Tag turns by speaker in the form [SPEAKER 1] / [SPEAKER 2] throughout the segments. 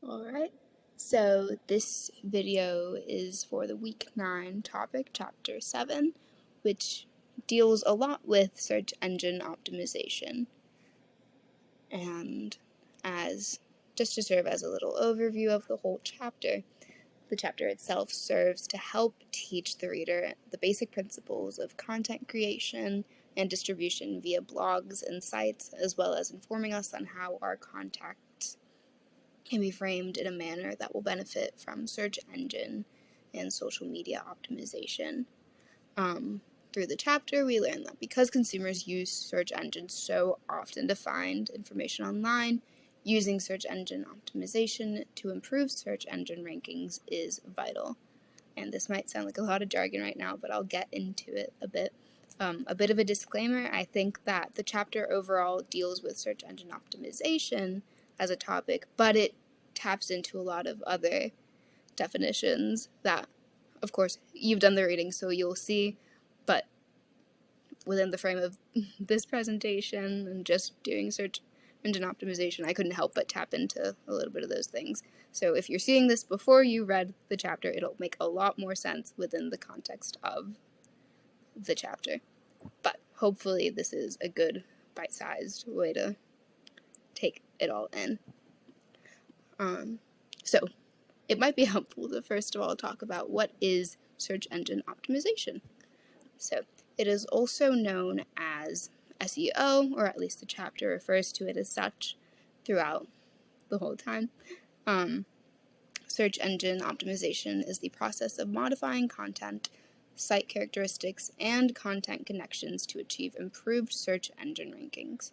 [SPEAKER 1] Alright, so this video is for the week 9 topic, chapter 7, which deals a lot with search engine optimization. And just to serve as a little overview of the whole chapter, the chapter itself serves to help teach the reader the basic principles of content creation and distribution via blogs and sites, as well as informing us on how our content can be framed in a manner that will benefit from search engine and social media optimization. Through the chapter, we learn that because consumers use search engines so often to find information online, using search engine optimization to improve search engine rankings is vital. And this might sound like a lot of jargon right now, but I'll get into it a bit. A bit of a disclaimer, I think that the chapter overall deals with search engine optimization as a topic, but it taps into a lot of other definitions that, of course, you've done the reading, so you'll see, but within the frame of this presentation and just doing search engine optimization, I couldn't help but tap into a little bit of those things. So if you're seeing this before you read the chapter, it'll make a lot more sense within the context of the chapter. But hopefully this is a good bite-sized way to take it all in. So it might be helpful to first of all talk about what is search engine optimization. So it is also known as SEO, or at least the chapter refers to it as such throughout the whole time. Search engine optimization is the process of modifying content, site characteristics, and content connections to achieve improved search engine rankings.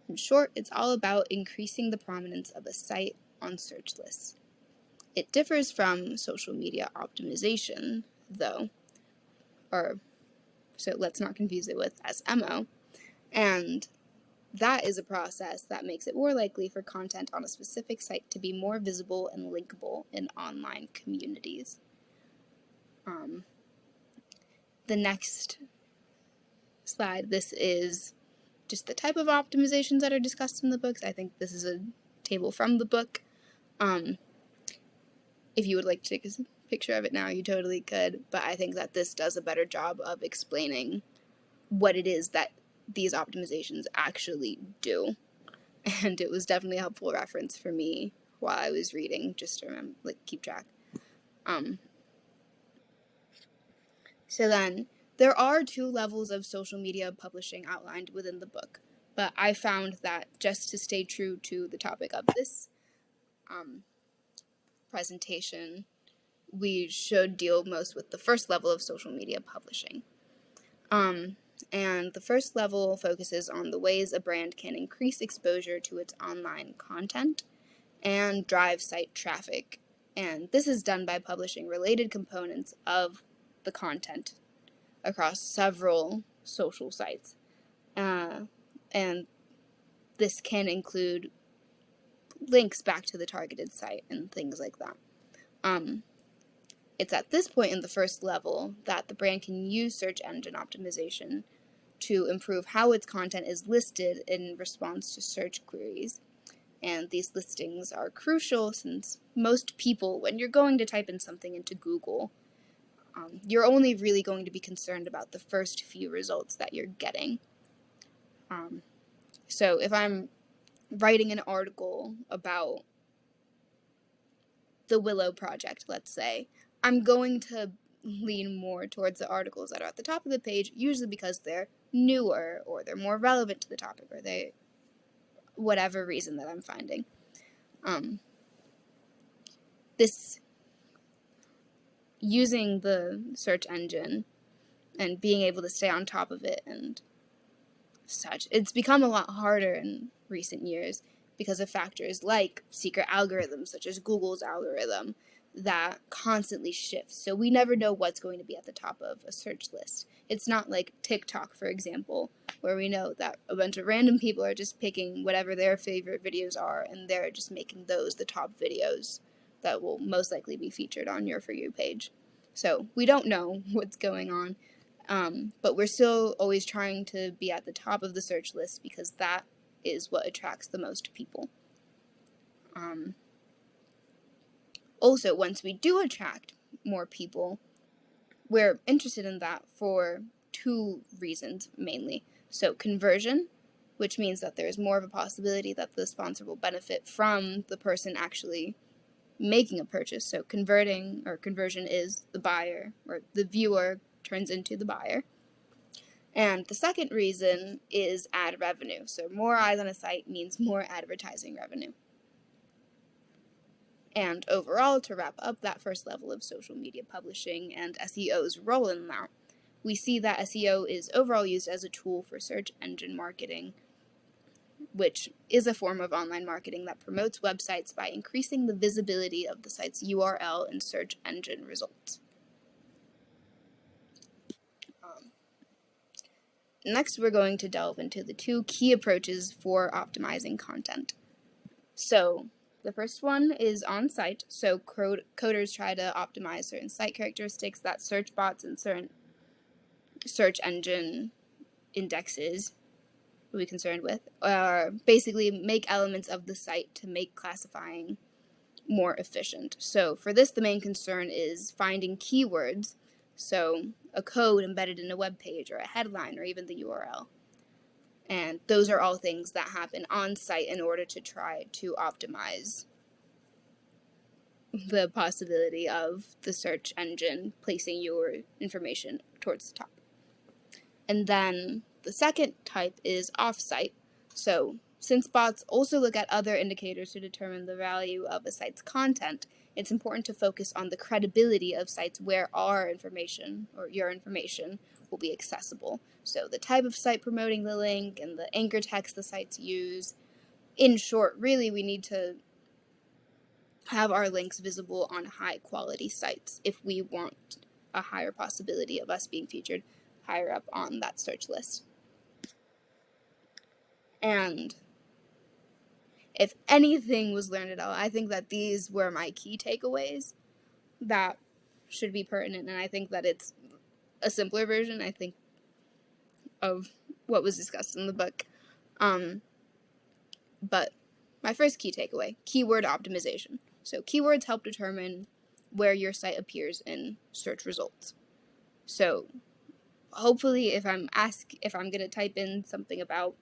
[SPEAKER 1] In short, it's all about increasing the prominence of a site on search lists. It differs from social media optimization, though, so let's not confuse it with SMO, and that is a process that makes it more likely for content on a specific site to be more visible and linkable in online communities. The next slide, this is just the type of optimizations that are discussed in the books. I think this is a table from the book. If you would like to take a picture of it now, you totally could, but I think that this does a better job of explaining what it is that these optimizations actually do. And it was definitely a helpful reference for me while I was reading, just to remember, keep track. So then, there are 2 levels of social media publishing outlined within the book, but I found that just to stay true to the topic of this presentation, we should deal most with the first level of social media publishing. And the first level focuses on the ways a brand can increase exposure to its online content and drive site traffic. And this is done by publishing related components of the content across several social sites. And this can include links back to the targeted site and things like that. It's at this point in the first level that the brand can use search engine optimization to improve how its content is listed in response to search queries. And these listings are crucial since most people, when you're going to type in something into Google, you're only really going to be concerned about the first few results that you're getting. So if I'm writing an article about the Willow Project, let's say, I'm going to lean more towards the articles that are at the top of the page, usually because they're newer or they're more relevant to the topic, or they, whatever reason that I'm finding. This using the search engine and being able to stay on top of it and such, it's become a lot harder in recent years because of factors like secret algorithms, such as Google's algorithm, that constantly shifts. So we never know what's going to be at the top of a search list. It's not like TikTok, for example, where we know that a bunch of random people are just picking whatever their favorite videos are, and they're just making those the top videos that will most likely be featured on your For You page. So we don't know what's going on, but we're still always trying to be at the top of the search list because that is what attracts the most people. Also, once we do attract more people, we're interested in that for two reasons mainly. So conversion, which means that there's more of a possibility that the sponsor will benefit from the person actually making a purchase. So conversion is the buyer, or the viewer turns into the buyer. And the second reason is ad revenue. So more eyes on a site means more advertising revenue. And overall, to wrap up that first level of social media publishing and SEO's role in that, we see that SEO is overall used as a tool for search engine marketing, which is a form of online marketing that promotes websites by increasing the visibility of the site's URL in search engine results. Next, we're going to delve into the two key approaches for optimizing content. So, the first one is on-site. So, coders try to optimize certain site characteristics that search bots and certain search engine indexes will be concerned with, or basically make elements of the site to make classifying more efficient. So, for this, the main concern is finding keywords. So, a code embedded in a web page, or a headline, or even the URL. And those are all things that happen on site in order to try to optimize the possibility of the search engine placing your information towards the top. And then the second type is off-site. So, since bots also look at other indicators to determine the value of a site's content, it's important to focus on the credibility of sites where our information, or your information, will be accessible. So the type of site promoting the link and the anchor text the sites use. In short, really, we need to have our links visible on high quality sites if we want a higher possibility of us being featured higher up on that search list. And if anything was learned at all, I think that these were my key takeaways that should be pertinent, and I think that it's a simpler version, I think, of what was discussed in the book. But my first key takeaway, keyword optimization. So keywords help determine where your site appears in search results. So hopefully if I'm going to type in something about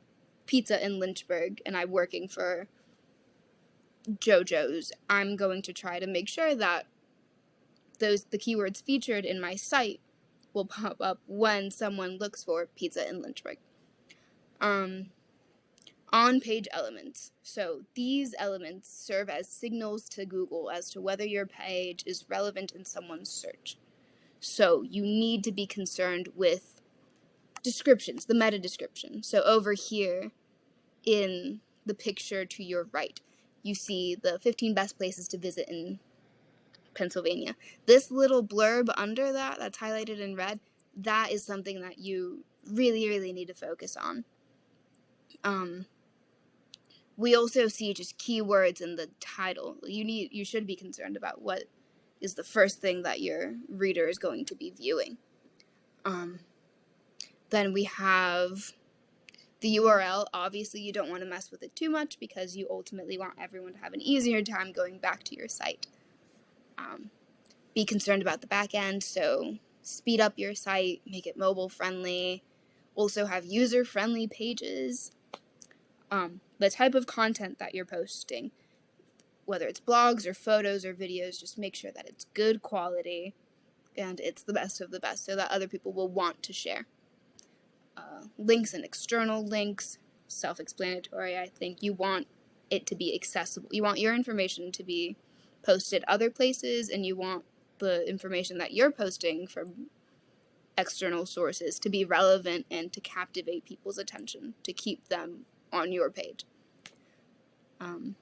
[SPEAKER 1] pizza in Lynchburg and I'm working for JoJo's, I'm going to try to make sure that the keywords featured in my site will pop up when someone looks for pizza in Lynchburg. On-page elements. So these elements serve as signals to Google as to whether your page is relevant in someone's search. So you need to be concerned with descriptions, the meta description. So over here in the picture to your right, you see the 15 best places to visit in Pennsylvania. This little blurb under that, that's highlighted in red, that is something that you really, really need to focus on. We also see just keywords in the title. You should be concerned about what is the first thing that your reader is going to be viewing. Then we have the URL. Obviously, you don't want to mess with it too much because you ultimately want everyone to have an easier time going back to your site. Be concerned about the back end, so speed up your site, make it mobile friendly. Also have user-friendly pages. The type of content that you're posting, whether it's blogs or photos or videos, just make sure that it's good quality and it's the best of the best so that other people will want to share. Links and external links, self-explanatory. I think you want it to be accessible. You want your information to be posted other places, and you want the information that you're posting from external sources to be relevant and to captivate people's attention, to keep them on your page.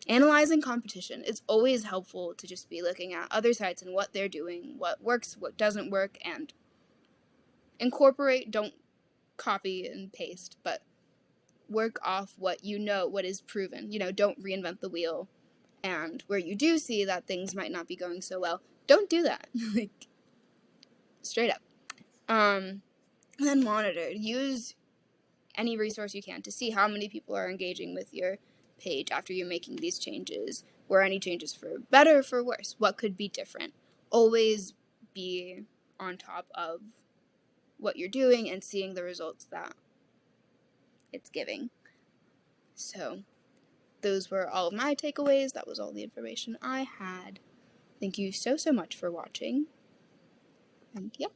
[SPEAKER 1] Analyzing competition. It's always helpful to just be looking at other sites and what they're doing, what works, what doesn't work, and incorporate, don't copy and paste, but work off what you know, what is proven. Don't reinvent the wheel. And where you do see that things might not be going so well, don't do that. Straight up. And then monitor. Use any resource you can to see how many people are engaging with your page after you're making these changes. Were any changes for better or for worse? What could be different? Always be on top of what you're doing and seeing the results that it's giving. So those were all of my takeaways. That was all the information I had. Thank you so much for watching. And yeah.